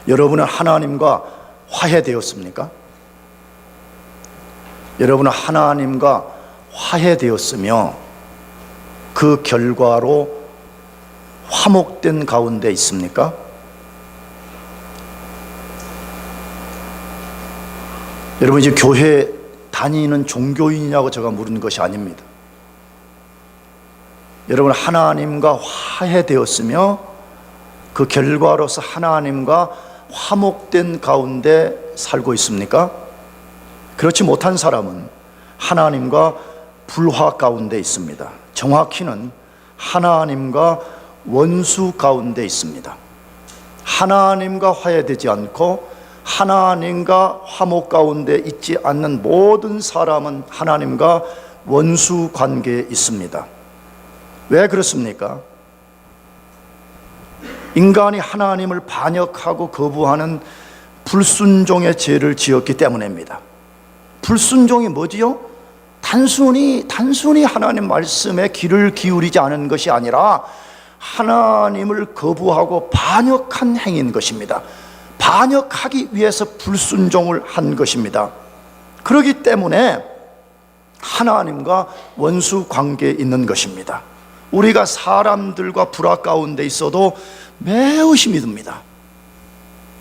여러분은 하나님과 화해되었습니까? 여러분은 하나님과 화해되었으며 그 결과로 화목된 가운데 있습니까? 여러분, 이제 교회 다니는 종교인이냐고 제가 물은 것이 아닙니다. 여러분, 하나님과 화해되었으며 그 결과로서 하나님과 화목된 가운데 살고 있습니까? 그렇지 못한 사람은 하나님과 불화 가운데 있습니다. 정확히는 하나님과 원수 가운데 있습니다. 하나님과 화해되지 않고 하나님과 화목 가운데 있지 않는 모든 사람은 하나님과 원수 관계에 있습니다. 왜 그렇습니까? 인간이 하나님을 반역하고 거부하는 불순종의 죄를 지었기 때문입니다. 불순종이 뭐지요? 단순히 하나님 말씀에 귀를 기울이지 않은 것이 아니라 하나님을 거부하고 반역한 행위인 것입니다. 반역하기 위해서 불순종을 한 것입니다. 그렇기 때문에 하나님과 원수 관계에 있는 것입니다. 우리가 사람들과 불화 가운데 있어도 매우 힘이 듭니다.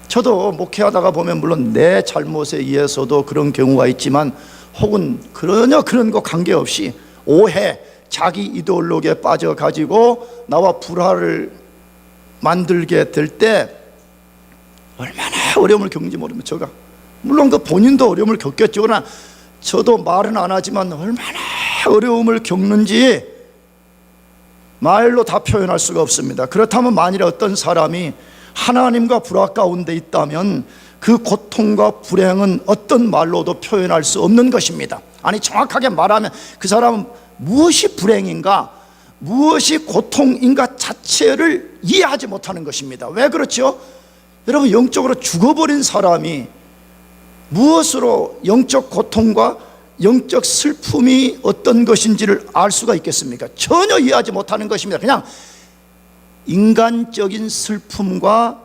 저도 목회하다가 보면 물론 내 잘못에 의해서도 그런 경우가 있지만, 혹은 그런 거 관계없이 오해, 자기 이데올로기에 빠져가지고 나와 불화를 만들게 될 때 얼마나 어려움을 겪는지 모르면, 제가 물론 그 본인도 어려움을 겪겠죠. 그러나 저도 말은 안 하지만 얼마나 어려움을 겪는지 말로 다 표현할 수가 없습니다. 그렇다면 만일에 어떤 사람이 하나님과 불화 가운데 있다면 그 고통과 불행은 어떤 말로도 표현할 수 없는 것입니다. 아니, 정확하게 말하면 그 사람은 무엇이 불행인가, 무엇이 고통인가 자체를 이해하지 못하는 것입니다. 왜 그렇죠? 여러분, 영적으로 죽어버린 사람이 무엇으로 영적 고통과 영적 슬픔이 어떤 것인지를 알 수가 있겠습니까? 전혀 이해하지 못하는 것입니다. 그냥 인간적인 슬픔과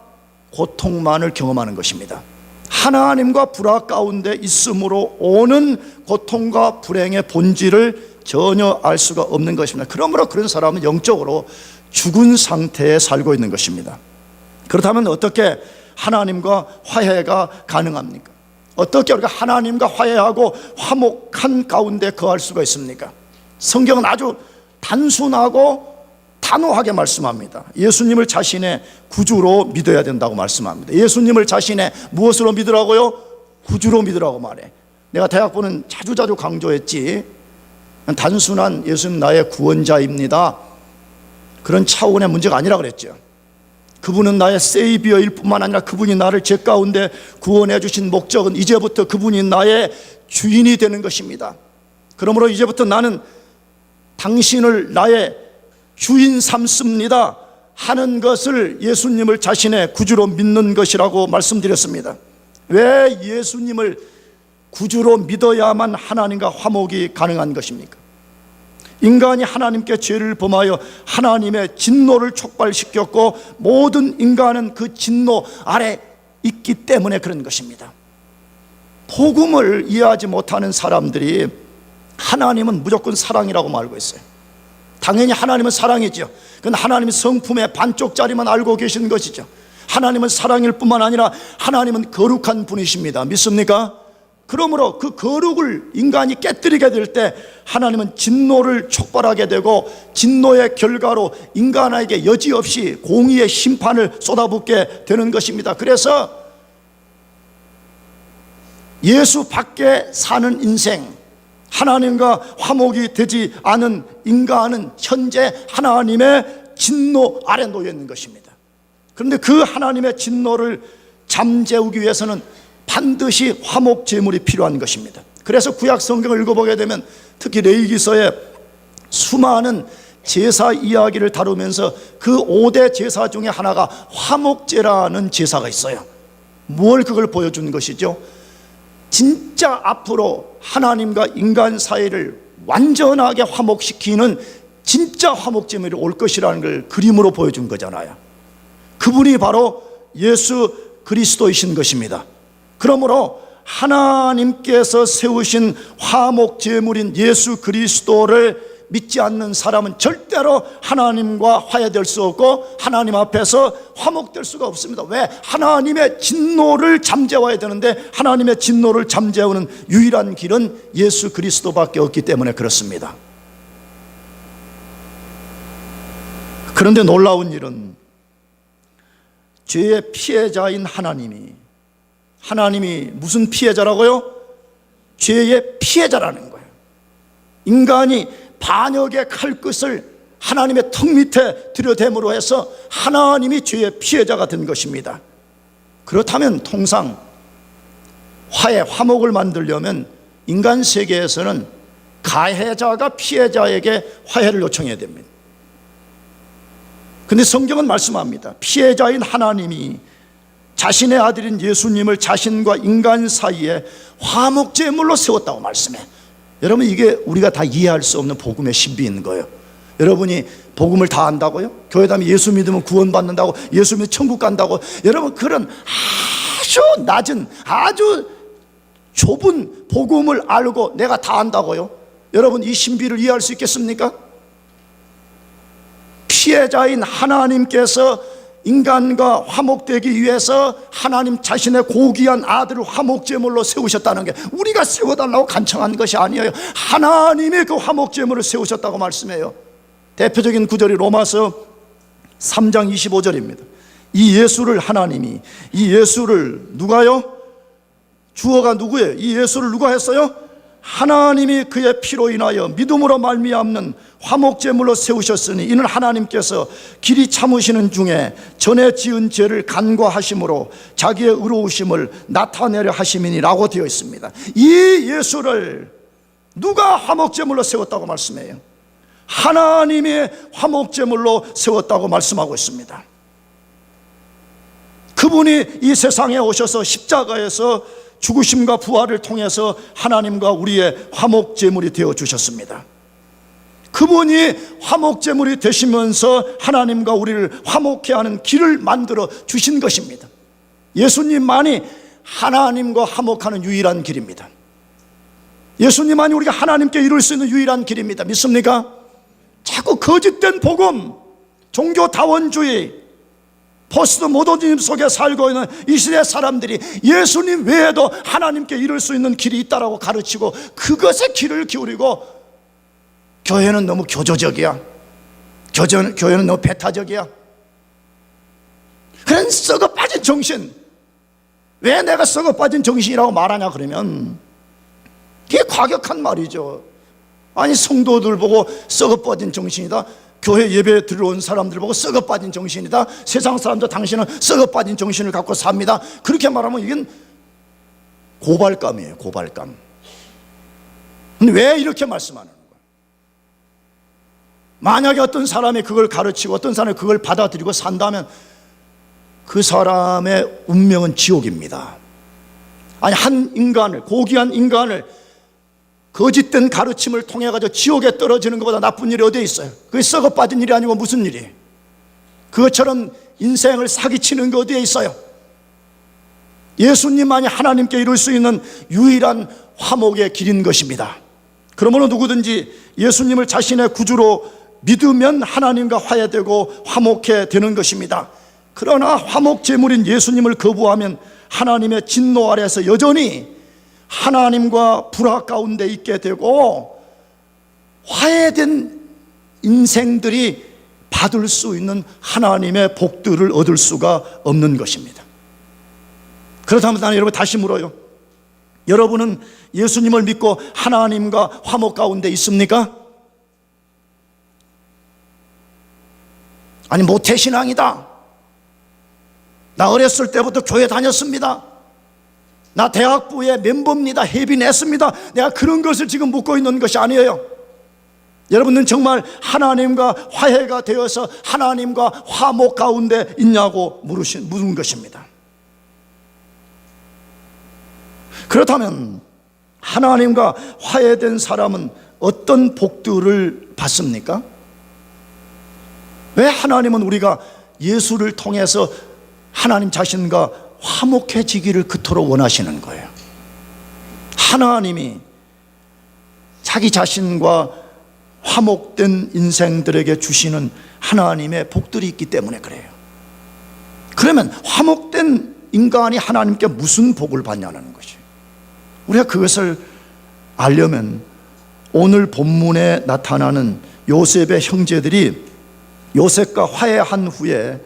고통만을 경험하는 것입니다. 하나님과 불화 가운데 있음으로 오는 고통과 불행의 본질을 전혀 알 수가 없는 것입니다. 그러므로 그런 사람은 영적으로 죽은 상태에 살고 있는 것입니다. 그렇다면 어떻게 하나님과 화해가 가능합니까? 어떻게 우리가 하나님과 화해하고 화목한 가운데 거할 수가 있습니까? 성경은 아주 단순하고 단호하게 말씀합니다. 예수님을 자신의 구주로 믿어야 된다고 말씀합니다. 예수님을 자신의 무엇으로 믿으라고요? 구주로 믿으라고 말해. 내가 대학부는 자주 강조했지, 단순한 예수님 나의 구원자입니다, 그런 차원의 문제가 아니라 그랬죠. 그분은 나의 세이비어일 뿐만 아니라 그분이 나를 죄 가운데 구원해 주신 목적은 이제부터 그분이 나의 주인이 되는 것입니다. 그러므로 이제부터 나는 당신을 나의 주인 삼습니다 하는 것을 예수님을 자신의 구주로 믿는 것이라고 말씀드렸습니다. 왜 예수님을 구주로 믿어야만 하나님과 화목이 가능한 것입니까? 인간이 하나님께 죄를 범하여 하나님의 진노를 촉발시켰고 모든 인간은 그 진노 아래 있기 때문에 그런 것입니다. 복음을 이해하지 못하는 사람들이 하나님은 무조건 사랑이라고 말고 있어요. 당연히 하나님은 사랑이죠. 그건 하나님의 성품의 반쪽짜리만 알고 계시는 것이죠. 하나님은 사랑일 뿐만 아니라 하나님은 거룩한 분이십니다. 믿습니까? 그러므로 그 거룩을 인간이 깨뜨리게 될 때 하나님은 진노를 촉발하게 되고 진노의 결과로 인간에게 여지없이 공의의 심판을 쏟아붓게 되는 것입니다. 그래서 예수 밖에 사는 인생, 하나님과 화목이 되지 않은 인간은 현재 하나님의 진노 아래 놓여 있는 것입니다. 그런데 그 하나님의 진노를 잠재우기 위해서는 반드시 화목 제물이 필요한 것입니다. 그래서 구약 성경을 읽어보게 되면 특히 레위기서에 수많은 제사 이야기를 다루면서 그 5대 제사 중에 하나가 화목제라는 제사가 있어요. 뭘 그걸 보여주는 것이죠? 진짜 앞으로 하나님과 인간 사이를 완전하게 화목시키는 진짜 화목제물이 올 것이라는 걸 그림으로 보여준 거잖아요. 그분이 바로 예수 그리스도이신 것입니다. 그러므로 하나님께서 세우신 화목 제물인 예수 그리스도를 믿지 않는 사람은 절대로 하나님과 화해될 수 없고 하나님 앞에서 화목될 수가 없습니다. 왜? 하나님의 진노를 잠재워야 되는데 하나님의 진노를 잠재우는 유일한 길은 예수 그리스도밖에 없기 때문에 그렇습니다. 그런데 놀라운 일은 죄의 피해자인 하나님이 무슨 피해자라고요? 죄의 피해자라는 거예요. 인간이 반역의 칼끝을 하나님의 턱 밑에 들여댐으로 해서 하나님이 죄의 피해자가 된 것입니다. 그렇다면 통상 화목을 만들려면 인간 세계에서는 가해자가 피해자에게 화해를 요청해야 됩니다. 그런데 성경은 말씀합니다. 피해자인 하나님이 자신의 아들인 예수님을 자신과 인간 사이에 화목제물로 세웠다고 말씀해. 여러분, 이게 우리가 다 이해할 수 없는 복음의 신비인 거예요. 여러분이 복음을 다 안다고요? 교회 다니면 예수 믿으면 구원받는다고, 예수 믿으면 천국 간다고, 여러분 그런 아주 낮은, 아주 좁은 복음을 알고 내가 다 안다고요? 여러분 이 신비를 이해할 수 있겠습니까? 피해자인 하나님께서 인간과 화목되기 위해서 하나님 자신의 고귀한 아들을 화목제물로 세우셨다는 게 우리가 세워달라고 간청한 것이 아니에요. 하나님이 그 화목제물을 세우셨다고 말씀해요. 대표적인 구절이 로마서 3장 25절입니다. 이 예수를 하나님이, 이 예수를 누가요? 주어가 누구예요? 이 예수를 누가 했어요? 하나님이 그의 피로 인하여 믿음으로 말미암는 화목제물로 세우셨으니 이는 하나님께서 길이 참으시는 중에 전에 지은 죄를 간과하심으로 자기의 의로우심을 나타내려 하심이니라고 되어 있습니다. 이 예수를 누가 화목제물로 세웠다고 말씀해요? 하나님이 화목제물로 세웠다고 말씀하고 있습니다. 그분이 이 세상에 오셔서 십자가에서 죽으심과 부활을 통해서 하나님과 우리의 화목제물이 되어 주셨습니다. 그분이 화목제물이 되시면서 하나님과 우리를 화목케 하는 길을 만들어 주신 것입니다. 예수님만이 하나님과 화목하는 유일한 길입니다. 예수님만이 우리가 하나님께 이룰 수 있는 유일한 길입니다. 믿습니까? 자꾸 거짓된 복음, 종교다원주의, 포스트 모더니즘 속에 살고 있는 이 시대 사람들이 예수님 외에도 하나님께 이룰 수 있는 길이 있다고 가르치고 그것에 귀를 기울이고 교회는 너무 교조적이야, 교회는 너무 배타적이야, 그런 썩어 빠진 정신. 왜 내가 썩어 빠진 정신이라고 말하냐 그러면 그게 과격한 말이죠. 아니 성도들 보고 썩어 빠진 정신이다, 교회 예배 들어온 사람들 보고 썩어 빠진 정신이다, 세상 사람들 당신은 썩어 빠진 정신을 갖고 삽니다, 그렇게 말하면 이건 고발감이에요. 고발감. 근데 왜 이렇게 말씀하는 거예요? 만약에 어떤 사람이 그걸 가르치고 어떤 사람이 그걸 받아들이고 산다면 그 사람의 운명은 지옥입니다. 아니 한 인간을, 고귀한 인간을 거짓된 가르침을 통해 가지고 지옥에 떨어지는 것보다 나쁜 일이 어디에 있어요? 그게 썩어 빠진 일이 아니고 무슨 일이에요? 그것처럼 인생을 사기치는 게 어디에 있어요? 예수님만이 하나님께 이룰 수 있는 유일한 화목의 길인 것입니다. 그러므로 누구든지 예수님을 자신의 구주로 믿으면 하나님과 화해되고 화목해 되는 것입니다. 그러나 화목제물인 예수님을 거부하면 하나님의 진노 아래에서 여전히 하나님과 불화 가운데 있게 되고 화해된 인생들이 받을 수 있는 하나님의 복들을 얻을 수가 없는 것입니다. 그렇다면 나는 여러분 다시 물어요. 여러분은 예수님을 믿고 하나님과 화목 가운데 있습니까? 아니 모태신앙이다, 나 어렸을 때부터 교회 다녔습니다, 나 대학부의 멤버입니다, 해빈했습니다, 내가 그런 것을 지금 묻고 있는 것이 아니에요. 여러분은 정말 하나님과 화해가 되어서 하나님과 화목 가운데 있냐고 물은 것입니다. 그렇다면 하나님과 화해된 사람은 어떤 복들을 받습니까? 왜 하나님은 우리가 예수를 통해서 하나님 자신과 화목해지기를 그토록 원하시는 거예요. 하나님이 자기 자신과 화목된 인생들에게 주시는 하나님의 복들이 있기 때문에 그래요. 그러면 화목된 인간이 하나님께 무슨 복을 받냐는 것이에요. 우리가 그것을 알려면 오늘 본문에 나타나는 요셉의 형제들이 요셉과 화해한 후에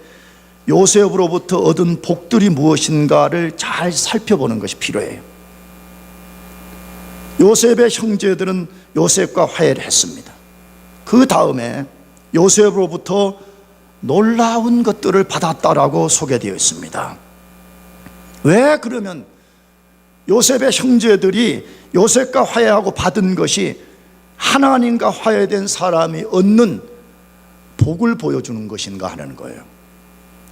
요셉으로부터 얻은 복들이 무엇인가를 잘 살펴보는 것이 필요해요. 요셉의 형제들은 요셉과 화해를 했습니다. 그 다음에 요셉으로부터 놀라운 것들을 받았다라고 소개되어 있습니다. 왜 그러면 요셉의 형제들이 요셉과 화해하고 받은 것이 하나님과 화해된 사람이 얻는 복을 보여주는 것인가 하는 거예요.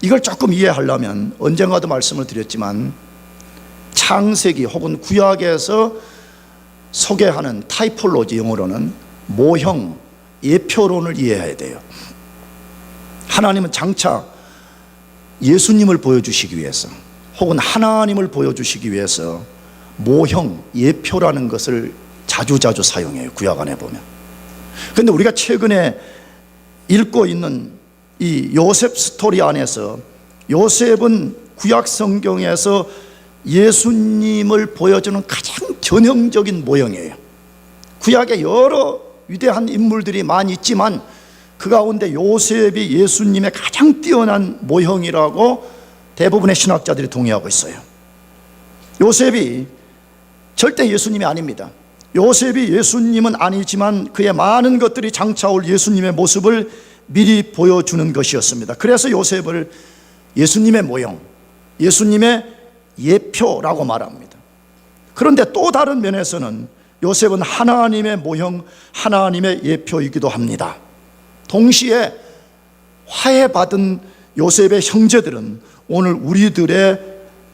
이걸 조금 이해하려면 언젠가도 말씀을 드렸지만 창세기 혹은 구약에서 소개하는 타이폴로지, 영어로는 모형, 예표론을 이해해야 돼요. 하나님은 장차 예수님을 보여주시기 위해서 혹은 하나님을 보여주시기 위해서 모형, 예표라는 것을 자주자주 사용해요. 구약 안에 보면. 그런데 우리가 최근에 읽고 있는 이 요셉 스토리 안에서 요셉은 구약 성경에서 예수님을 보여주는 가장 전형적인 모형이에요. 구약에 여러 위대한 인물들이 많이 있지만 그 가운데 요셉이 예수님의 가장 뛰어난 모형이라고 대부분의 신학자들이 동의하고 있어요. 요셉이 절대 예수님이 아닙니다. 요셉이 예수님은 아니지만 그의 많은 것들이 장차 올 예수님의 모습을 미리 보여주는 것이었습니다. 그래서 요셉을 예수님의 모형, 예수님의 예표라고 말합니다. 그런데 또 다른 면에서는 요셉은 하나님의 모형, 하나님의 예표이기도 합니다. 동시에 화해받은 요셉의 형제들은 오늘 우리들의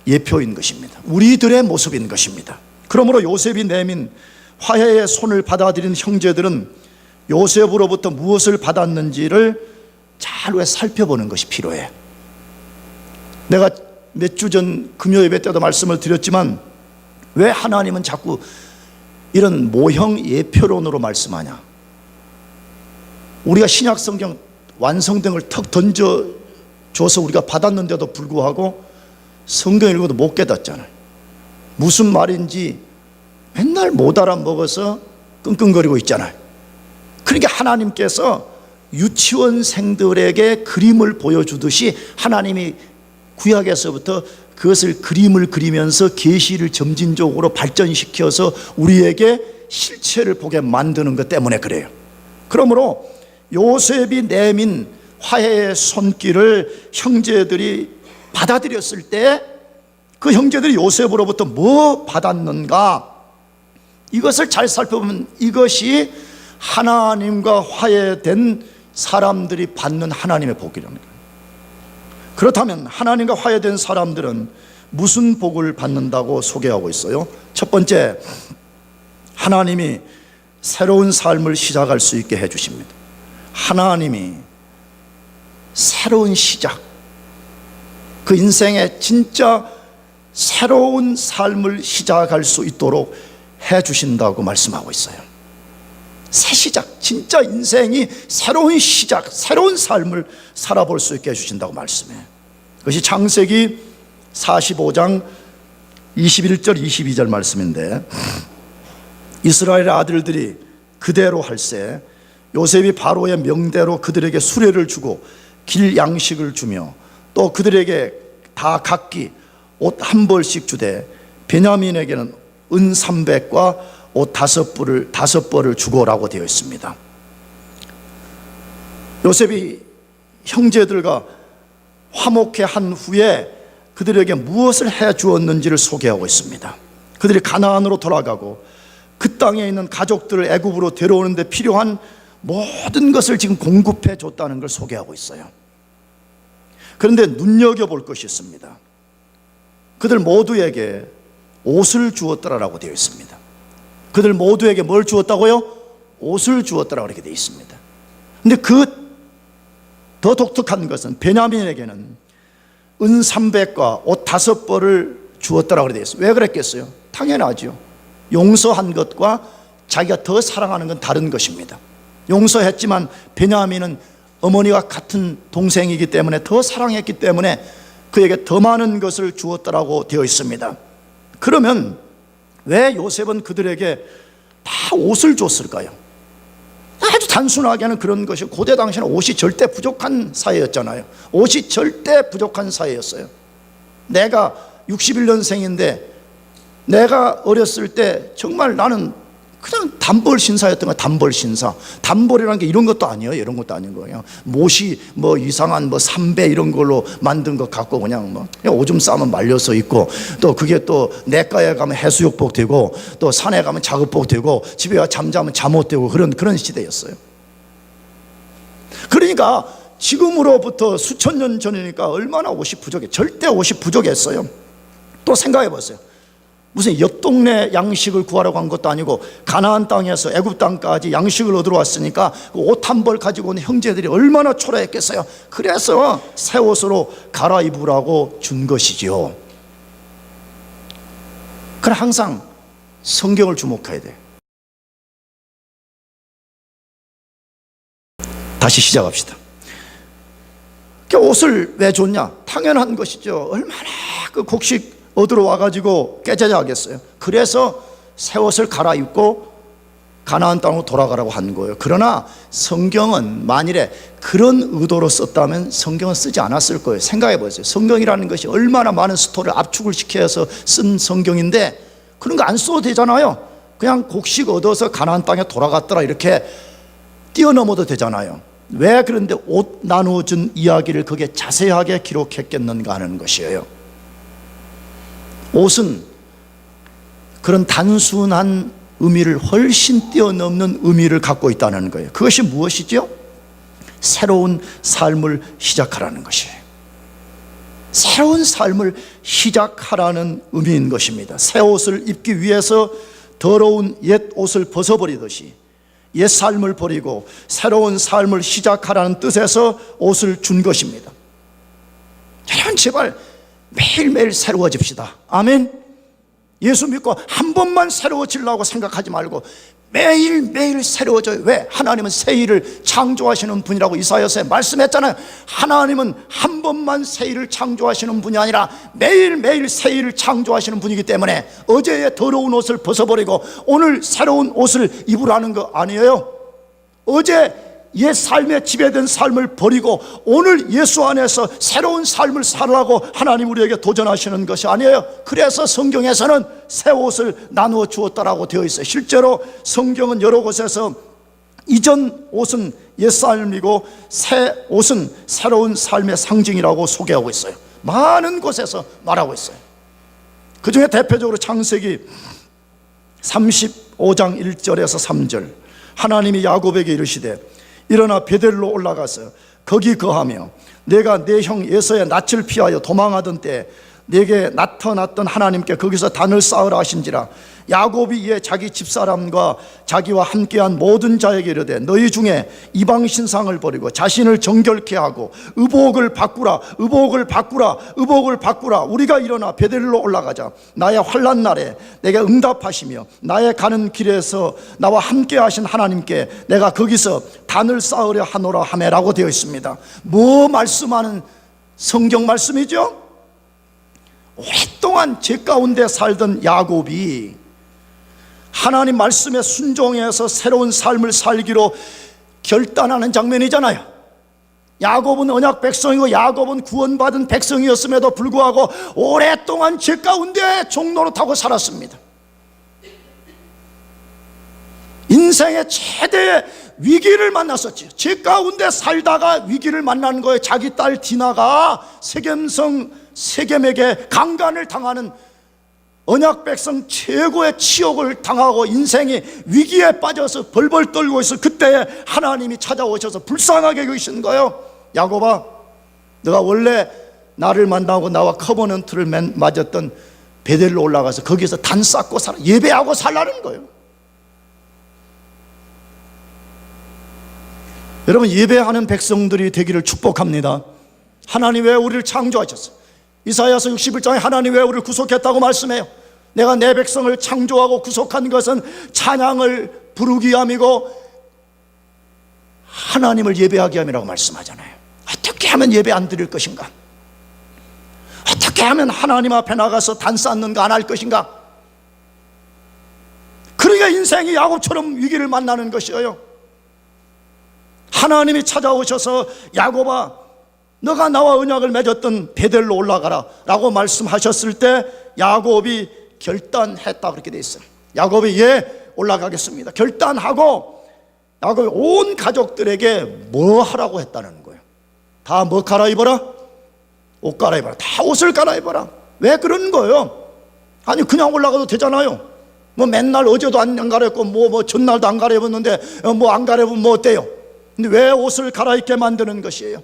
예표인 것입니다. 우리들의 모습인 것입니다. 그러므로 요셉이 내민 화해의 손을 받아들인 형제들은 요셉으로부터 무엇을 받았는지를 잘 살펴보는 것이 필요해. 내가 몇 주 전 금요 예배 때도 말씀을 드렸지만 왜 하나님은 자꾸 이런 모형 예표론으로 말씀하냐? 우리가 신약 성경 완성된 걸 턱 던져줘서 우리가 받았는데도 불구하고 성경 읽어도 못 깨닫잖아요. 무슨 말인지 맨날 못 알아먹어서 끙끙거리고 있잖아요. 그러니까 하나님께서 유치원생들에게 그림을 보여주듯이 하나님이 구약에서부터 그것을 그림을 그리면서 계시를 점진적으로 발전시켜서 우리에게 실체를 보게 만드는 것 때문에 그래요. 그러므로 요셉이 내민 화해의 손길을 형제들이 받아들였을 때 그 형제들이 요셉으로부터 뭐 받았는가, 이것을 잘 살펴보면 이것이 하나님과 화해된 사람들이 받는 하나님의 복이라는 거예요. 그렇다면 하나님과 화해된 사람들은 무슨 복을 받는다고 소개하고 있어요? 첫 번째, 하나님이 새로운 삶을 시작할 수 있게 해주십니다. 하나님이 새로운 시작, 그 인생의 진짜 새로운 삶을 시작할 수 있도록 해주신다고 말씀하고 있어요. 새 시작, 진짜 인생이 새로운 시작, 새로운 삶을 살아볼 수 있게 해주신다고 말씀해요. 그것이 창세기 45장 21절 22절 말씀인데, 이스라엘의 아들들이 그대로 할세 요셉이 바로의 명대로 그들에게 수레를 주고 길 양식을 주며 또 그들에게 다 각기 옷 한 벌씩 주되 베냐민에게는 은 300과 옷 5벌을 주고라고 되어 있습니다. 요셉이 형제들과 화목해 한 후에 그들에게 무엇을 해 주었는지를 소개하고 있습니다. 그들이 가나안으로 돌아가고 그 땅에 있는 가족들을 애굽으로 데려오는 데 필요한 모든 것을 지금 공급해 줬다는 걸 소개하고 있어요. 그런데 눈여겨볼 것이 있습니다. 그들 모두에게 옷을 주었더라라고 되어 있습니다. 그들 모두에게 뭘 주었다고요? 옷을 주었더라고 이렇게 되어 있습니다. 그런데 그 더 독특한 것은 베냐민에게는 은 300과 옷 5벌을 주었다라고 되어 있어요. 왜 그랬겠어요? 당연하죠. 용서한 것과 자기가 더 사랑하는 건 다른 것입니다. 용서했지만 베냐민은 어머니와 같은 동생이기 때문에 더 사랑했기 때문에 그에게 더 많은 것을 주었다라고 되어 있습니다. 그러면 왜 요셉은 그들에게 다 옷을 줬을까요? 아주 단순하게는 그런 것이, 고대 당시에는 옷이 절대 부족한 사회였잖아요. 옷이 절대 부족한 사회였어요. 내가 61년생인데 내가 어렸을 때 정말 나는 그냥 단벌 신사였던 거야. 단벌 신사. 단벌이라는 게 이런 것도 아니에요. 이런 것도 아닌 거예요. 못이 뭐 이상한 뭐 삼배 이런 걸로 만든 것 같고 그냥 오줌 싸면 말려서 있고, 또 그게 또 내과에 가면 해수욕복 되고, 또 산에 가면 작업복 되고, 집에 와 잠자면 잠옷 되고, 그런 시대였어요. 그러니까 지금으로부터 수천 년 전이니까 얼마나 옷이 부족해. 절대 옷이 부족했어요. 또 생각해 보세요. 무슨 옆 동네 양식을 구하러 간 것도 아니고 가나안 땅에서 애굽 땅까지 양식을 얻으러 왔으니까 그 옷 한 벌 가지고 온 형제들이 얼마나 초라했겠어요. 그래서 새 옷으로 갈아입으라고 준 것이지요. 그러나 항상 성경을 주목해야 돼요. 다시 시작합시다. 옷을 왜 줬냐? 당연한 것이죠. 얼마나 그 곡식 얻으러 와가지고 깨자자하겠어요. 그래서 새 옷을 갈아입고 가나안 땅으로 돌아가라고 한 거예요. 그러나 성경은 만일에 그런 의도로 썼다면 성경은 쓰지 않았을 거예요. 생각해 보세요. 성경이라는 것이 얼마나 많은 스토리를 압축을 시켜서 쓴 성경인데 그런 거 안 써도 되잖아요. 그냥 곡식 얻어서 가나안 땅에 돌아갔더라 이렇게 뛰어넘어도 되잖아요. 왜 그런데 옷 나누어준 이야기를 그게 자세하게 기록했겠는가 하는 것이에요. 옷은 그런 단순한 의미를 훨씬 뛰어넘는 의미를 갖고 있다는 거예요. 그것이 무엇이죠? 새로운 삶을 시작하라는 것이에요. 새로운 삶을 시작하라는 의미인 것입니다. 새 옷을 입기 위해서 더러운 옛 옷을 벗어버리듯이 옛 삶을 버리고 새로운 삶을 시작하라는 뜻에서 옷을 준 것입니다. 여러분 제발 매일매일 새로워집시다. 아멘. 예수 믿고 한 번만 새로워지려고 생각하지 말고 매일매일 새로워져요. 왜? 하나님은 새 일을 창조하시는 분이라고 이사야서에 말씀했잖아요. 하나님은 한 번만 새 일을 창조하시는 분이 아니라 매일매일 새 일을 창조하시는 분이기 때문에 어제의 더러운 옷을 벗어버리고 오늘 새로운 옷을 입으라는 거 아니에요. 어제 옛 삶에 지배된 삶을 버리고 오늘 예수 안에서 새로운 삶을 살라고 하나님 우리에게 도전하시는 것이 아니에요. 그래서 성경에서는 새 옷을 나누어 주었다라고 되어 있어요. 실제로 성경은 여러 곳에서 이전 옷은 옛 삶이고 새 옷은 새로운 삶의 상징이라고 소개하고 있어요. 많은 곳에서 말하고 있어요. 그 중에 대표적으로 창세기 35장 1절에서 3절 하나님이 야곱에게 이르시되 일어나 베델로 올라가서 거기 거하며 내가 내 형 에서의 낯을 피하여 도망하던 때 내게 나타났던 하나님께 거기서 단을 쌓으라 하신지라. 야곱이 이에 자기 집사람과 자기와 함께한 모든 자에게 이르되 너희 중에 이방 신상을 버리고 자신을 정결케 하고 의복을 바꾸라 의복을 바꾸라 의복을 바꾸라. 우리가 일어나 베델로 올라가자. 나의 환난 날에 내게 응답하시며 나의 가는 길에서 나와 함께 하신 하나님께 내가 거기서 단을 쌓으려 하노라 하매라고 되어 있습니다. 뭐 말씀하는 성경 말씀이죠? 오랫동안 죄 가운데 살던 야곱이 하나님 말씀에 순종해서 새로운 삶을 살기로 결단하는 장면이잖아요. 야곱은 언약 백성이고 야곱은 구원받은 백성이었음에도 불구하고 오랫동안 죄 가운데 종노릇하고 살았습니다. 인생의 최대의 위기를 만났었죠. 죄 가운데 살다가 위기를 만난 거예요. 자기 딸 디나가 세겜에게 강간을 당하는 언약 백성 최고의 치욕을 당하고 인생이 위기에 빠져서 벌벌 떨고 있어. 그때 하나님이 찾아오셔서 불쌍하게 여기신 거예요. 야곱아, 너가 원래 나를 만나고 나와 커버넌트를 맺었던 베델로 올라가서 거기서 단 쌓고 살아, 예배하고 살라는 거예요. 여러분, 예배하는 백성들이 되기를 축복합니다. 하나님 왜 우리를 창조하셨어요? 이사야서 61장에 하나님 왜 우리를 구속했다고 말씀해요. 내가 내 백성을 창조하고 구속한 것은 찬양을 부르기 위함이고 하나님을 예배하기 위함이라고 말씀하잖아요. 어떻게 하면 예배 안 드릴 것인가? 어떻게 하면 하나님 앞에 나가서 단 쌓는가 안 할 것인가? 그러니까 인생이 야곱처럼 위기를 만나는 것이에요. 하나님이 찾아오셔서 야곱아, 너가 나와 언약을 맺었던 베델로 올라가라 라고 말씀하셨을 때 야곱이 결단했다 그렇게 돼 있어요. 야곱이 예 올라가겠습니다 결단하고 야곱이 온 가족들에게 뭐 하라고 했다는 거예요. 다 뭐 갈아입어라? 옷 갈아입어라. 다 옷을 갈아입어라. 왜 그러는 거예요? 아니 그냥 올라가도 되잖아요. 뭐 맨날 어제도 안 갈아입고 뭐 전날도 안 갈아입었는데 뭐 안 갈아입으면 뭐 어때요? 근데 왜 옷을 갈아입게 만드는 것이에요?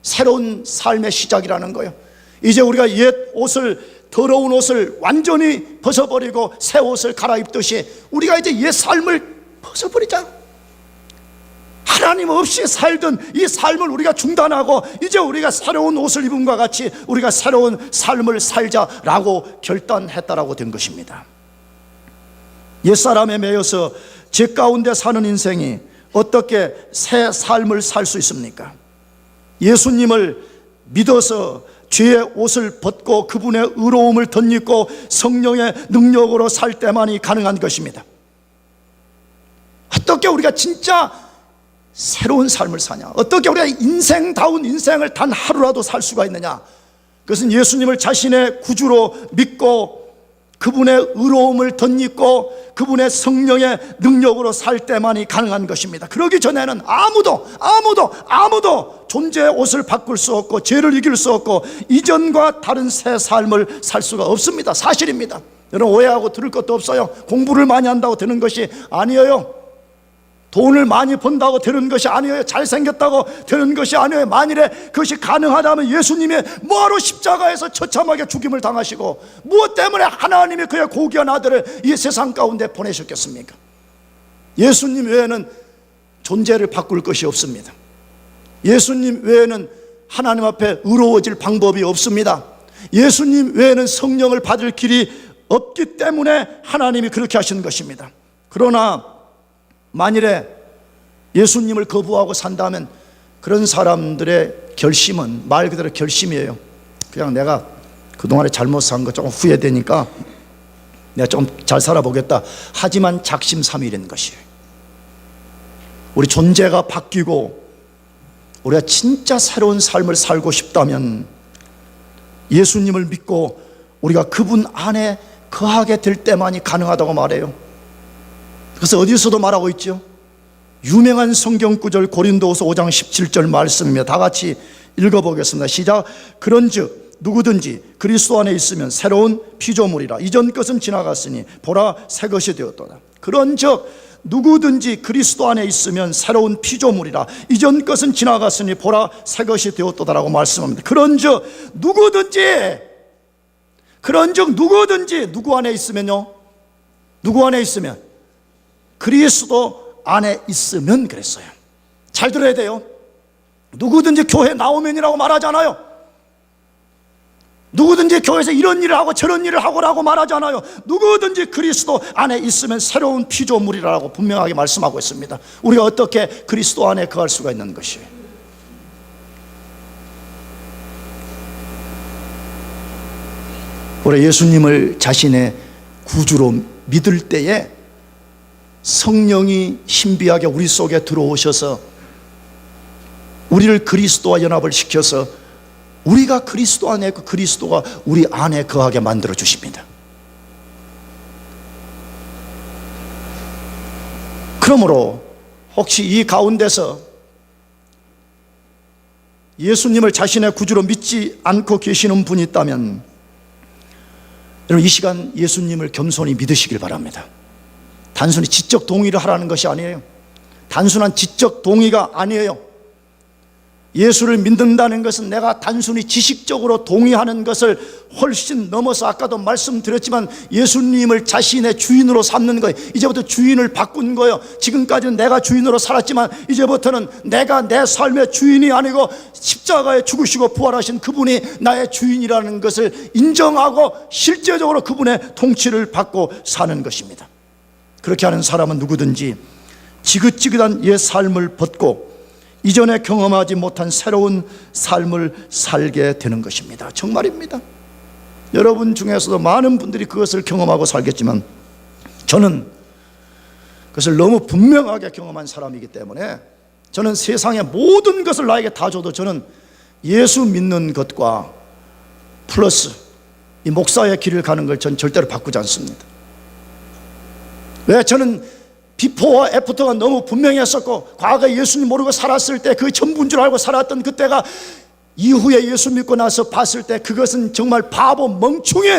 새로운 삶의 시작이라는 거예요. 이제 우리가 옛 옷을, 더러운 옷을 완전히 벗어버리고 새 옷을 갈아입듯이 우리가 이제 옛 삶을 벗어버리자. 하나님 없이 살던 이 삶을 우리가 중단하고 이제 우리가 새로운 옷을 입음과 같이 우리가 새로운 삶을 살자라고 결단했다라고 된 것입니다. 옛사람에 매여서 죄 가운데 사는 인생이 어떻게 새 삶을 살 수 있습니까? 예수님을 믿어서 죄의 옷을 벗고 그분의 의로움을 덧입고 성령의 능력으로 살 때만이 가능한 것입니다. 어떻게 우리가 진짜 새로운 삶을 사냐? 어떻게 우리가 인생다운 인생을 단 하루라도 살 수가 있느냐? 그것은 예수님을 자신의 구주로 믿고 그분의 의로움을 덧입고 그분의 성령의 능력으로 살 때만이 가능한 것입니다. 그러기 전에는 아무도 존재의 옷을 바꿀 수 없고 죄를 이길 수 없고 이전과 다른 새 삶을 살 수가 없습니다. 사실입니다. 여러분 오해하고 들을 것도 없어요. 공부를 많이 한다고 되는 것이 아니에요. 돈을 많이 번다고 되는 것이 아니에요. 잘생겼다고 되는 것이 아니에요. 만일에 그것이 가능하다면 예수님이 뭐하러 십자가에서 처참하게 죽임을 당하시고 무엇 때문에 하나님이 그의 고귀한 아들을 이 세상 가운데 보내셨겠습니까? 예수님 외에는 존재를 바꿀 것이 없습니다. 예수님 외에는 하나님 앞에 의로워질 방법이 없습니다. 예수님 외에는 성령을 받을 길이 없기 때문에 하나님이 그렇게 하시는 것입니다. 그러나 만일에 예수님을 거부하고 산다면 그런 사람들의 결심은 말 그대로 결심이에요. 그냥 내가 그동안에 잘못 산 거 조금 후회되니까 내가 좀 잘 살아보겠다. 하지만 작심삼일인 것이에요. 우리 존재가 바뀌고 우리가 진짜 새로운 삶을 살고 싶다면 예수님을 믿고 우리가 그분 안에 거하게 될 때만이 가능하다고 말해요. 그래서 어디서도 말하고 있죠. 유명한 성경 구절 고린도후서 5장 17절 말씀입니다. 다 같이 읽어보겠습니다. 시작. 그런즉 누구든지 그리스도 안에 있으면 새로운 피조물이라. 이전 것은 지나갔으니 보라 새 것이 되었도다. 그런즉 누구든지 그리스도 안에 있으면 새로운 피조물이라. 이전 것은 지나갔으니 보라 새 것이 되었도다라고 말씀합니다. 그런즉 누구든지 누구 안에 있으면요? 누구 안에 있으면? 그리스도 안에 있으면 그랬어요. 잘 들어야 돼요. 누구든지 교회 나오면이라고 말하잖아요. 누구든지 교회에서 이런 일을 하고 저런 일을 하고라고 말하잖아요. 누구든지 그리스도 안에 있으면 새로운 피조물이라고 분명하게 말씀하고 있습니다. 우리가 어떻게 그리스도 안에 거할 수가 있는 것이에요. 우리 예수님을 자신의 구주로 믿을 때에 성령이 신비하게 우리 속에 들어오셔서 우리를 그리스도와 연합을 시켜서 우리가 그리스도 안에 있고 그리스도가 우리 안에 거하게 만들어 주십니다. 그러므로 혹시 이 가운데서 예수님을 자신의 구주로 믿지 않고 계시는 분이 있다면 여러분 이 시간 예수님을 겸손히 믿으시길 바랍니다. 단순히 지적 동의를 하라는 것이 아니에요. 단순한 지적 동의가 아니에요. 예수를 믿는다는 것은 내가 단순히 지식적으로 동의하는 것을 훨씬 넘어서 아까도 말씀드렸지만 예수님을 자신의 주인으로 삼는 거예요. 이제부터 주인을 바꾼 거예요. 지금까지는 내가 주인으로 살았지만 이제부터는 내가 내 삶의 주인이 아니고 십자가에 죽으시고 부활하신 그분이 나의 주인이라는 것을 인정하고 실제적으로 그분의 통치를 받고 사는 것입니다. 그렇게 하는 사람은 누구든지 지긋지긋한 옛 삶을 벗고 이전에 경험하지 못한 새로운 삶을 살게 되는 것입니다. 정말입니다. 여러분 중에서도 많은 분들이 그것을 경험하고 살겠지만 저는 그것을 너무 분명하게 경험한 사람이기 때문에 저는 세상의 모든 것을 나에게 다 줘도 저는 예수 믿는 것과 플러스 이 목사의 길을 가는 걸 전 절대로 바꾸지 않습니다. 왜? 저는 비포와 애프터가 너무 분명했었고 과거에 예수님 모르고 살았을 때 그 전부인 줄 알고 살았던 그때가 이후에 예수 믿고 나서 봤을 때 그것은 정말 바보 멍충이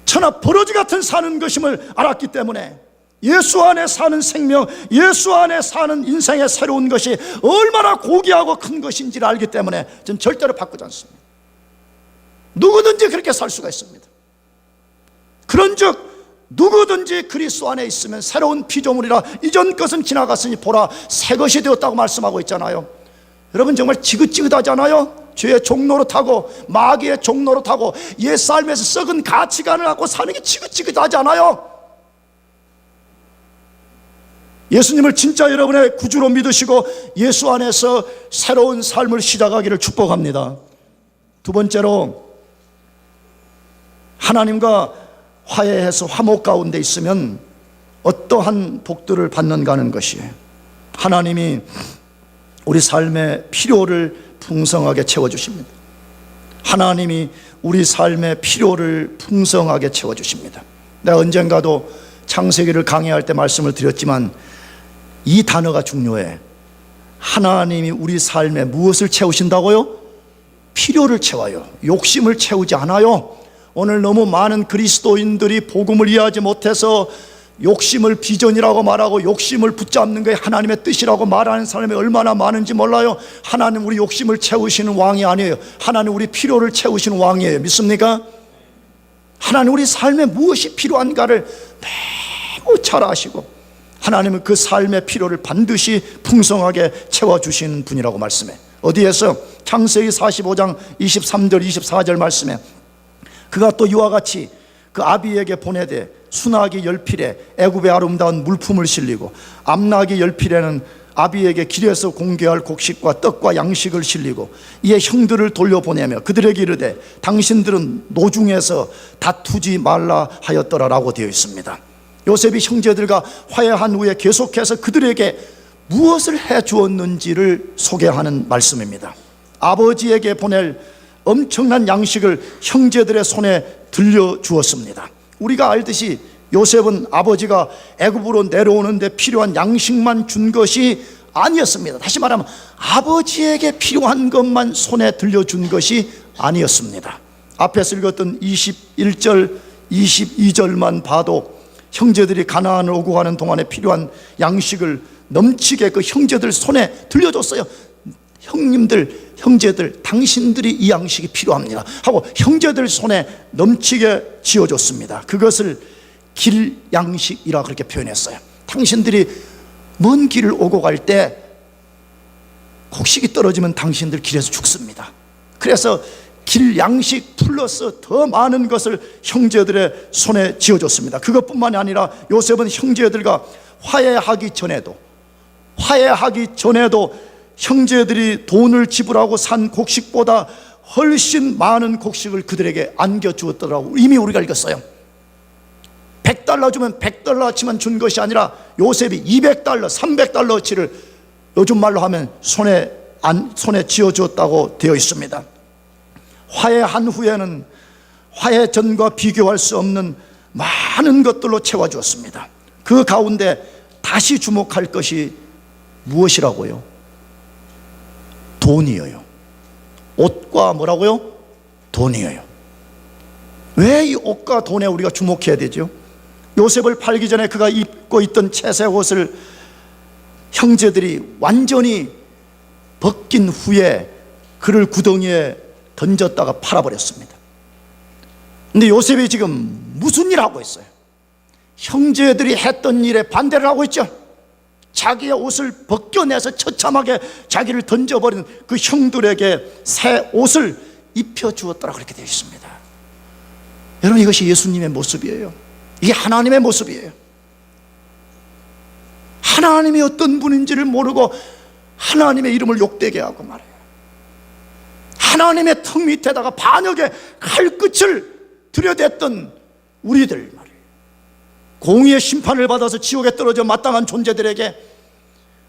천하 버러지 같은 사는 것임을 알았기 때문에 예수 안에 사는 생명, 예수 안에 사는 인생의 새로운 것이 얼마나 고귀하고 큰 것인지를 알기 때문에 저는 절대로 바꾸지 않습니다. 누구든지 그렇게 살 수가 있습니다. 그런즉 누구든지 그리스도 안에 있으면 새로운 피조물이라 이전 것은 지나갔으니 보라 새 것이 되었다고 말씀하고 있잖아요. 여러분 정말 지긋지긋하잖아요. 죄의 종노릇하고 마귀의 종노릇하고 옛 삶에서 썩은 가치관을 갖고 사는 게 지긋지긋하지 않아요? 예수님을 진짜 여러분의 구주로 믿으시고 예수 안에서 새로운 삶을 시작하기를 축복합니다. 두 번째로 하나님과 화해해서 화목 가운데 있으면 어떠한 복들을 받는가 하는 것이에요. 하나님이 우리 삶의 필요를 풍성하게 채워주십니다. 하나님이 우리 삶의 필요를 풍성하게 채워주십니다. 내가 언젠가도 창세기를 강의할 때 말씀을 드렸지만 이 단어가 중요해. 하나님이 우리 삶에 무엇을 채우신다고요? 필요를 채워요. 욕심을 채우지 않아요. 오늘 너무 많은 그리스도인들이 복음을 이해하지 못해서 욕심을 비전이라고 말하고 욕심을 붙잡는 게 하나님의 뜻이라고 말하는 사람이 얼마나 많은지 몰라요. 하나님 우리 욕심을 채우시는 왕이 아니에요. 하나님 우리 필요를 채우시는 왕이에요. 믿습니까? 하나님 우리 삶에 무엇이 필요한가를 매우 잘 아시고 하나님은 그 삶의 필요를 반드시 풍성하게 채워주시는 분이라고 말씀해. 어디에서? 창세기 45장 23절 24절 말씀에 그가 또 이와 같이 그 아비에게 보내되 순하기 열필에 애굽의 아름다운 물품을 실리고 암나기 열필에는 아비에게 길에서 공개할 곡식과 떡과 양식을 실리고 이에 형들을 돌려보내며 그들에게 이르되 당신들은 노중에서 다투지 말라 하였더라라고 되어 있습니다. 요셉이 형제들과 화해한 후에 계속해서 그들에게 무엇을 해 주었는지를 소개하는 말씀입니다. 아버지에게 보낼 엄청난 양식을 형제들의 손에 들려주었습니다. 우리가 알듯이 요셉은 아버지가 애굽으로 내려오는데 필요한 양식만 준 것이 아니었습니다. 다시 말하면 아버지에게 필요한 것만 손에 들려준 것이 아니었습니다. 앞에서 읽었던 21절 22절만 봐도 형제들이 가나안을 오고 가는 동안에 필요한 양식을 넘치게 그 형제들 손에 들려줬어요. 형제들 당신들이 이 양식이 필요합니다 하고 형제들 손에 넘치게 지어줬습니다. 그것을 길양식이라 그렇게 표현했어요. 당신들이 먼 길을 오고 갈 때 곡식이 떨어지면 당신들 길에서 죽습니다. 그래서 길양식 플러스 더 많은 것을 형제들의 손에 지어줬습니다. 그것뿐만이 아니라 요셉은 형제들과 화해하기 전에도 형제들이 돈을 지불하고 산 곡식보다 훨씬 많은 곡식을 그들에게 안겨주었더라고 이미 우리가 읽었어요. 100달러 주면 100달러치만 준 것이 아니라 요셉이 200달러, 300달러치를 요즘 말로 하면 손에 쥐어주었다고 되어 있습니다. 화해한 후에는 화해 전과 비교할 수 없는 많은 것들로 채워주었습니다. 그 가운데 다시 주목할 것이 무엇이라고요? 돈이에요. 옷과 뭐라고요? 돈이에요. 왜 이 옷과 돈에 우리가 주목해야 되죠? 요셉을 팔기 전에 그가 입고 있던 채색 옷을 형제들이 완전히 벗긴 후에 그를 구덩이에 던졌다가 팔아버렸습니다. 근데 요셉이 지금 무슨 일 하고 있어요? 형제들이 했던 일에 반대를 하고 있죠. 자기의 옷을 벗겨내서 처참하게 자기를 던져버린 그 형들에게 새 옷을 입혀주었더라, 그렇게 되어 있습니다. 여러분, 이것이 예수님의 모습이에요. 이게 하나님의 모습이에요. 하나님이 어떤 분인지를 모르고 하나님의 이름을 욕되게 하고 말해요. 하나님의 턱 밑에다가 반역의 칼끝을 들여댔던 우리들 말이에요. 공의의 심판을 받아서 지옥에 떨어져 마땅한 존재들에게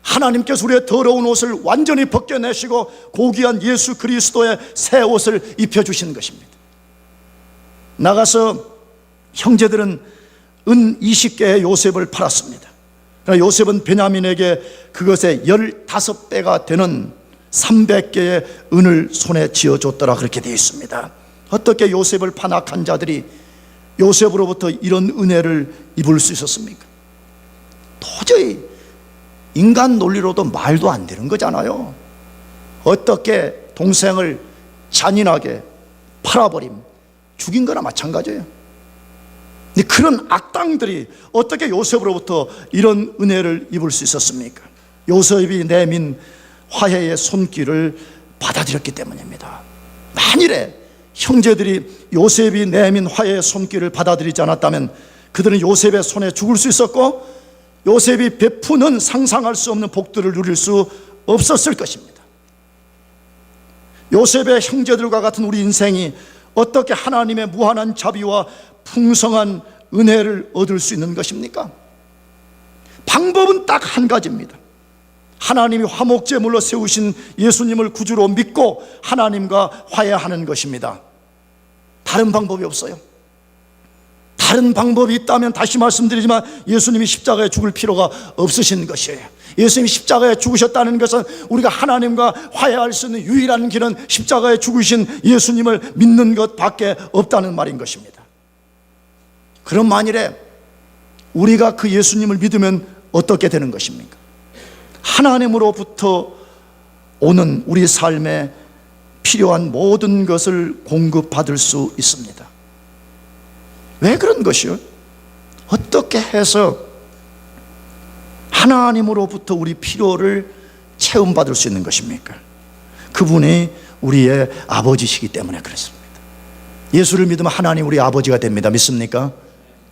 하나님께서 우리의 더러운 옷을 완전히 벗겨내시고 고귀한 예수 그리스도의 새 옷을 입혀주시는 것입니다. 나가서 형제들은 은 20개의 요셉을 팔았습니다. 그러나 요셉은 베냐민에게 그것의 15배가 되는 300개의 은을 손에 쥐어줬더라, 그렇게 되어 있습니다. 어떻게 요셉을 판악한 자들이 요셉으로부터 이런 은혜를 입을 수 있었습니까? 도저히 인간 논리로도 말도 안 되는 거잖아요. 어떻게 동생을 잔인하게 팔아버림, 죽인 거나 마찬가지예요. 근데 그런 악당들이 어떻게 요셉으로부터 이런 은혜를 입을 수 있었습니까? 요셉이 내민 화해의 손길을 받아들였기 때문입니다. 만일에 형제들이 요셉이 내민 화해의 손길을 받아들이지 않았다면 그들은 요셉의 손에 죽을 수 있었고 요셉이 베푸는 상상할 수 없는 복들을 누릴 수 없었을 것입니다. 요셉의 형제들과 같은 우리 인생이 어떻게 하나님의 무한한 자비와 풍성한 은혜를 얻을 수 있는 것입니까? 방법은 딱 한 가지입니다. 하나님이 화목제물로 세우신 예수님을 구주로 믿고 하나님과 화해하는 것입니다. 다른 방법이 없어요. 다른 방법이 있다면 다시 말씀드리지만 예수님이 십자가에 죽을 필요가 없으신 것이에요. 예수님이 십자가에 죽으셨다는 것은 우리가 하나님과 화해할 수 있는 유일한 길은 십자가에 죽으신 예수님을 믿는 것밖에 없다는 말인 것입니다. 그럼 만일에 우리가 그 예수님을 믿으면 어떻게 되는 것입니까? 하나님으로부터 오는 우리 삶에 필요한 모든 것을 공급받을 수 있습니다. 왜 그런 것이요? 어떻게 해서 하나님으로부터 우리 필요를 체험받을 수 있는 것입니까? 그분이 우리의 아버지시기 때문에 그렇습니다. 예수를 믿으면 하나님 우리 아버지가 됩니다. 믿습니까?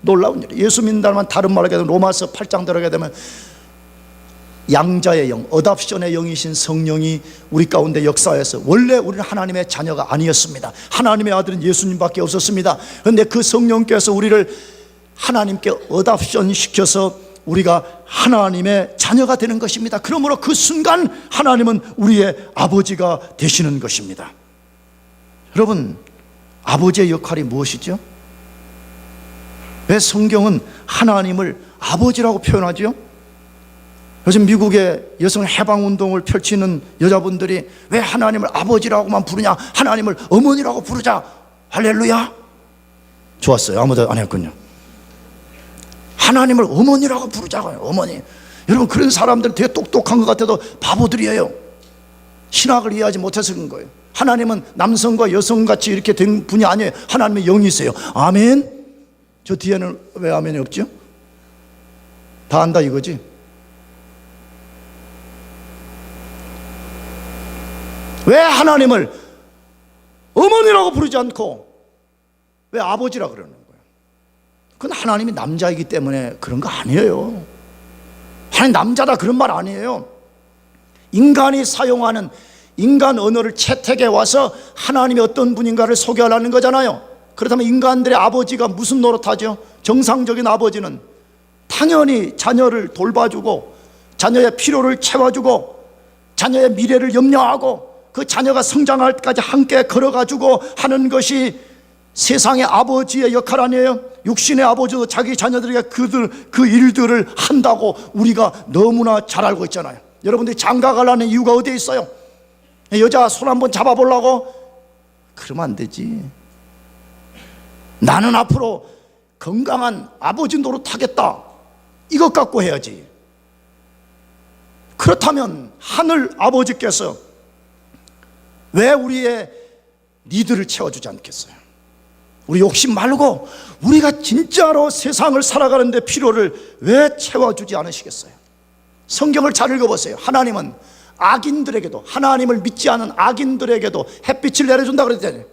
놀라운 일이에요. 예수 믿는다면 다른 말로 하게 되면 로마서 8장 들어가게 되면 양자의 영, 어답션의 영이신 성령이 우리 가운데 역사해서 원래 우리는 하나님의 자녀가 아니었습니다. 하나님의 아들은 예수님밖에 없었습니다. 그런데 그 성령께서 우리를 하나님께 어답션 시켜서 우리가 하나님의 자녀가 되는 것입니다. 그러므로 그 순간 하나님은 우리의 아버지가 되시는 것입니다. 여러분, 아버지의 역할이 무엇이죠? 왜 성경은 하나님을 아버지라고 표현하죠? 요즘 미국의 여성 해방운동을 펼치는 여자분들이 왜 하나님을 아버지라고만 부르냐, 하나님을 어머니라고 부르자, 할렐루야. 좋았어요. 아무도 안 했군요. 하나님을 어머니라고 부르자고요. 어머니. 여러분, 그런 사람들 되게 똑똑한 것 같아도 바보들이에요. 신학을 이해하지 못해서 그런 거예요. 하나님은 남성과 여성같이 이렇게 된 분이 아니에요. 하나님의 영이세요. 아멘. 저 뒤에는 왜 아멘이 없죠? 다 안다 이거지? 왜 하나님을 어머니라고 부르지 않고 왜 아버지라 그러는 거예요? 그건 하나님이 남자이기 때문에 그런 거 아니에요. 하나님 남자다 그런 말 아니에요. 인간이 사용하는 인간 언어를 채택해 와서 하나님이 어떤 분인가를 소개하려는 거잖아요. 그렇다면 인간들의 아버지가 무슨 노릇하죠? 정상적인 아버지는 당연히 자녀를 돌봐주고 자녀의 필요를 채워주고 자녀의 미래를 염려하고 그 자녀가 성장할 때까지 함께 걸어가지고 하는 것이 세상의 아버지의 역할 아니에요? 육신의 아버지도 자기 자녀들에게 그 일들을 한다고 우리가 너무나 잘 알고 있잖아요. 여러분들이 장가 가려는 이유가 어디에 있어요? 여자 손 한번 잡아보려고? 그러면 안 되지. 나는 앞으로 건강한 아버지 노릇하겠다, 이것 갖고 해야지. 그렇다면 하늘 아버지께서 왜 우리의 니들을 채워주지 않겠어요? 우리 욕심 말고 우리가 진짜로 세상을 살아가는데 필요를 왜 채워주지 않으시겠어요? 성경을 잘 읽어보세요. 하나님은 악인들에게도, 하나님을 믿지 않은 악인들에게도 햇빛을 내려준다고 그랬잖아요.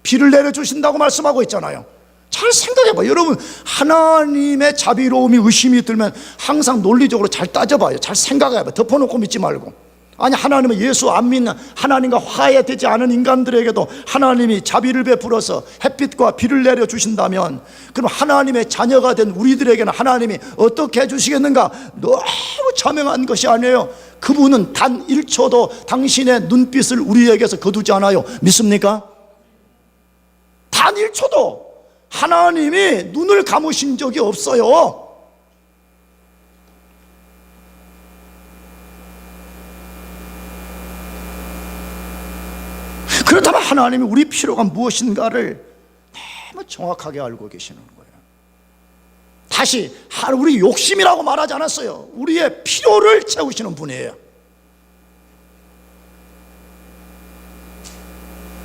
비를 내려주신다고 말씀하고 있잖아요. 잘 생각해봐요. 여러분, 하나님의 자비로움이 의심이 들면 항상 논리적으로 잘 따져봐요. 잘 생각해봐요. 덮어놓고 믿지 말고. 아니, 하나님은 예수 안 믿는, 하나님과 화해되지 않은 인간들에게도 하나님이 자비를 베풀어서 햇빛과 비를 내려주신다면, 그럼 하나님의 자녀가 된 우리들에게는 하나님이 어떻게 해주시겠는가? 너무 자명한 것이 아니에요. 그분은 단 1초도 당신의 눈빛을 우리에게서 거두지 않아요. 믿습니까? 단 1초도 하나님이 눈을 감으신 적이 없어요. 그렇다면 하나님이 우리 필요가 무엇인가를 너무 정확하게 알고 계시는 거예요. 다시, 우리 욕심이라고 말하지 않았어요. 우리의 필요를 채우시는 분이에요.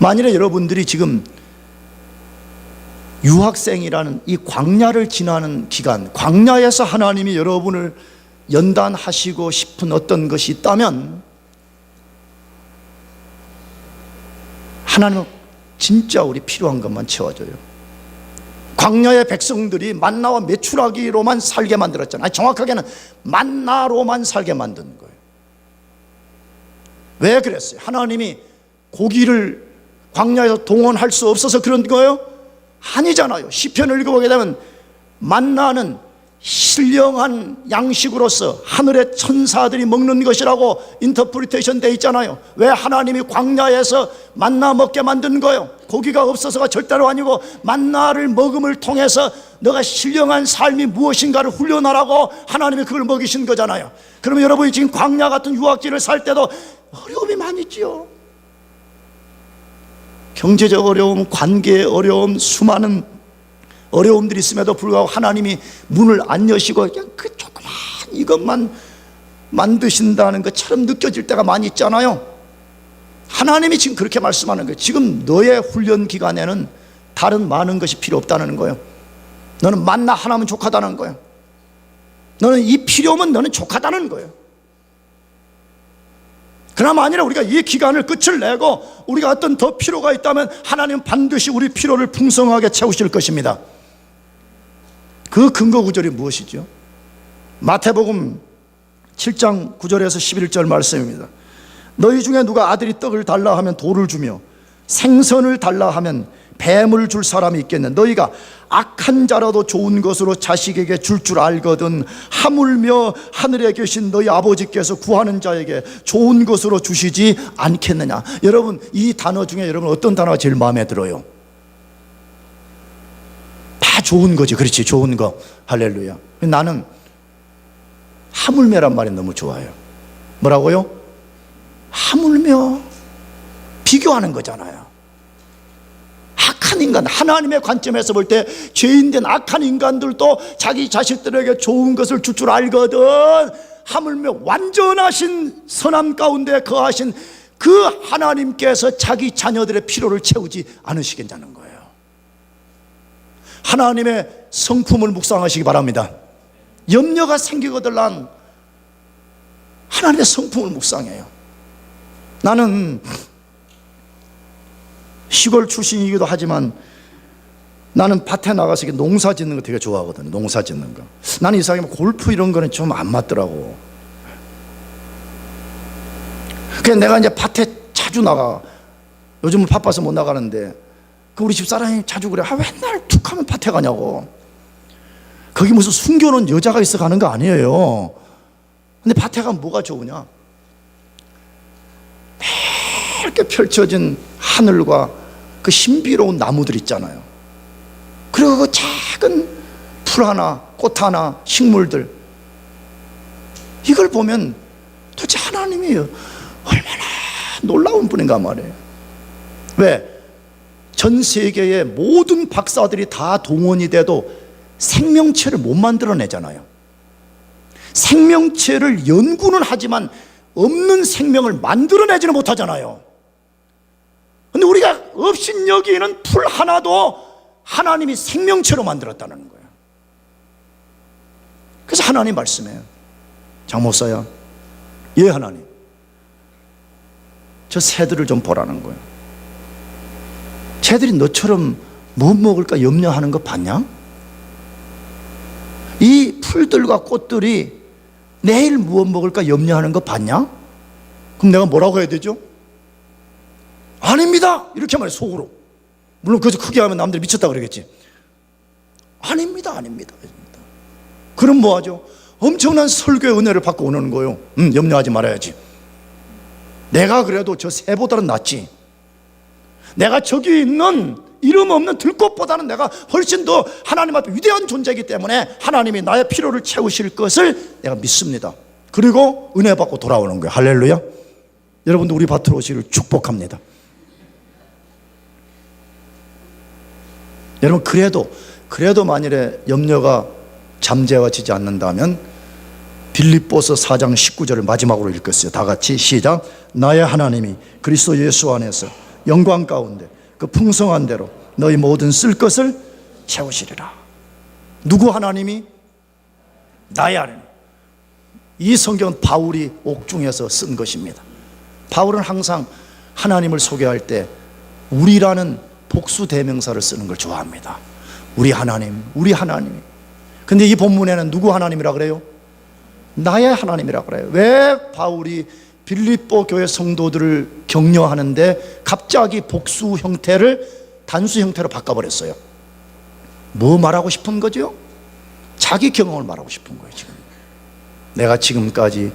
만일에 여러분들이 지금 유학생이라는 이 광야를 지나는 기간, 광야에서 하나님이 여러분을 연단하시고 싶은 어떤 것이 있다면, 하나님은 진짜 우리 필요한 것만 채워줘요. 광야의 백성들이 만나와 메추라기로만 살게 만들었잖아요. 아니, 정확하게는 만나로만 살게 만든 거예요. 왜 그랬어요? 하나님이 고기를 광야에서 동원할 수 없어서 그런 거예요? 아니잖아요. 시편을 읽어보게 되면 만나는 신령한 양식으로서 하늘의 천사들이 먹는 것이라고 인터프리테이션 되어 있잖아요. 왜 하나님이 광야에서 만나 먹게 만든 거예요? 고기가 없어서가 절대로 아니고 만나를 먹음을 통해서 너가 신령한 삶이 무엇인가를 훈련하라고 하나님이 그걸 먹이신 거잖아요. 그러면 여러분이 지금 광야 같은 유학지를 살 때도 어려움이 많이 있지요. 경제적 어려움, 관계의 어려움, 수많은 어려움들이 있음에도 불구하고 하나님이 문을 안 여시고 그냥 그 조그만 이것만 만드신다는 것처럼 느껴질 때가 많이 있잖아요. 하나님이 지금 그렇게 말씀하는 거예요. 지금 너의 훈련 기간에는 다른 많은 것이 필요 없다는 거예요. 너는 만나 하나면 족하다는 거예요. 너는 이 필요면 너는 족하다는 거예요. 그러나 만일에 우리가 이 기간을 끝을 내고 우리가 어떤 더 필요가 있다면 하나님은 반드시 우리 필요를 풍성하게 채우실 것입니다. 그 근거 구절이 무엇이죠? 마태복음 7장 9절에서 11절 말씀입니다. 너희 중에 누가 아들이 떡을 달라 하면 돌을 주며 생선을 달라 하면 뱀을 줄 사람이 있겠냐? 너희가 악한 자라도 좋은 것으로 자식에게 줄 알거든 하물며 하늘에 계신 너희 아버지께서 구하는 자에게 좋은 것으로 주시지 않겠느냐? 여러분, 이 단어 중에 여러분 어떤 단어가 제일 마음에 들어요? 다 좋은 거지. 그렇지, 좋은 거. 할렐루야. 나는 하물며란 말이 너무 좋아요. 뭐라고요? 하물며. 비교하는 거잖아요. 악한 인간, 하나님의 관점에서 볼 때 죄인된 악한 인간들도 자기 자식들에게 좋은 것을 줄 줄 알거든. 하물며 완전하신 선함 가운데 거하신 그 하나님께서 자기 자녀들의 필요를 채우지 않으시겠냐는 거예요. 하나님의 성품을 묵상하시기 바랍니다. 염려가 생기거들란 하나님의 성품을 묵상해요. 나는 시골 출신이기도 하지만 나는 밭에 나가서 농사 짓는 거 되게 좋아하거든요. 농사 짓는 거. 나는 이상하게 골프 이런 거는 좀 안 맞더라고. 그래서 내가 이제 밭에 자주 나가. 요즘은 바빠서 못 나가는데 그 우리 집 사람이 자주 그래. 맨날 툭 하면 밭에 가냐고. 거기 무슨 숨겨놓은 여자가 있어 가는 거 아니에요. 근데 밭에 가면 뭐가 좋으냐? 이렇게 펼쳐진 하늘과 그 신비로운 나무들 있잖아요. 그리고 그 작은 풀 하나, 꽃 하나, 식물들, 이걸 보면 도대체 하나님이 얼마나 놀라운 분인가 말이에요. 왜? 전 세계의 모든 박사들이 다 동원이 돼도 생명체를 못 만들어내잖아요. 생명체를 연구는 하지만 없는 생명을 만들어내지는 못하잖아요. 근데 우리가 업신여기는 풀 하나도 하나님이 생명체로 만들었다는 거예요. 그래서 하나님 말씀해요. 장목사야, 예 하나님, 저 새들을 좀 보라는 거예요. 새들이 너처럼 뭐 먹을까 염려하는 거 봤냐? 이 풀들과 꽃들이 내일 무엇 먹을까 염려하는 거 봤냐? 그럼 내가 뭐라고 해야 되죠? 아닙니다 이렇게 말해, 속으로. 물론 그저 크게 하면 남들이 미쳤다 그러겠지. 아닙니다, 아닙니다, 아닙니다. 그럼 뭐 하죠? 엄청난 설교의 은혜를 받고 오는 거예요. 염려하지 말아야지. 내가 그래도 저 새보다는 낫지. 내가 저기 있는 이름 없는 들꽃보다는 내가 훨씬 더 하나님 앞에 위대한 존재이기 때문에 하나님이 나의 필요를 채우실 것을 내가 믿습니다. 그리고 은혜 받고 돌아오는 거예요. 할렐루야. 여러분도 우리 밭으로 오시기를 축복합니다. 여러분, 그래도 만일에 염려가 잠재워지지 않는다면 빌립보서 4장 19절을 마지막으로 읽겠어요. 다 같이 시작. 나의 하나님이 그리스도 예수 안에서 영광 가운데 그 풍성한 대로 너희 모든 쓸 것을 채우시리라. 누구 하나님이? 나의 하나님. 이 성경은 바울이 옥중에서 쓴 것입니다. 바울은 항상 하나님을 소개할 때 우리라는 복수 대명사를 쓰는 걸 좋아합니다. 우리 하나님, 우리 하나님. 근데 이 본문에는 누구 하나님이라 그래요? 나의 하나님이라 그래요. 왜 바울이 빌립보 교회 성도들을 격려하는데 갑자기 복수 형태를 단수 형태로 바꿔버렸어요? 뭐 말하고 싶은 거죠? 자기 경험을 말하고 싶은 거예요. 지금 내가 지금까지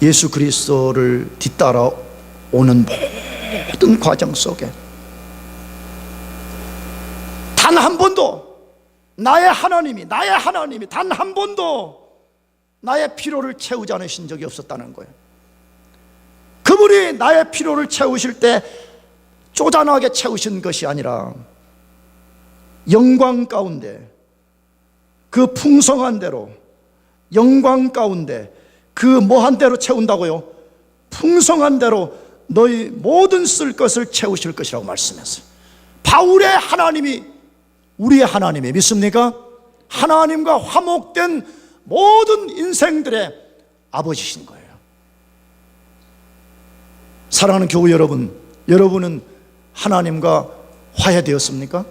예수 그리스도를 뒤따라 오는 모든 과정 속에 단 한 번도 나의 하나님이 단 한 번도 나의 필요를 채우지 않으신 적이 없었다는 거예요. 그분이 나의 필요를 채우실 때 쪼잔하게 채우신 것이 아니라 영광 가운데 그 풍성한 대로, 영광 가운데 그 뭐한 대로 채운다고요? 풍성한 대로 너희 모든 쓸 것을 채우실 것이라고 말씀했어요. 바울의 하나님이 우리의 하나님이 믿습니까? 하나님과 화목된 모든 인생들의 아버지신 거예요. 사랑하는 교우 여러분, 여러분은 하나님과 화해되었습니까?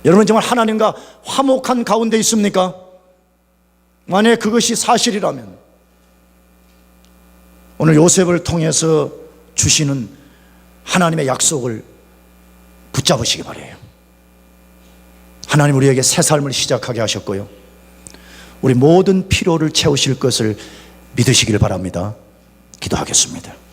여러분 정말 하나님과 화목한 가운데 있습니까? 만약에 그것이 사실이라면 오늘 요셉을 통해서 주시는 하나님의 약속을 붙잡으시기 바라요. 하나님 우리에게 새 삶을 시작하게 하셨고요, 우리 모든 필요를 채우실 것을 믿으시길 바랍니다. 기도하겠습니다.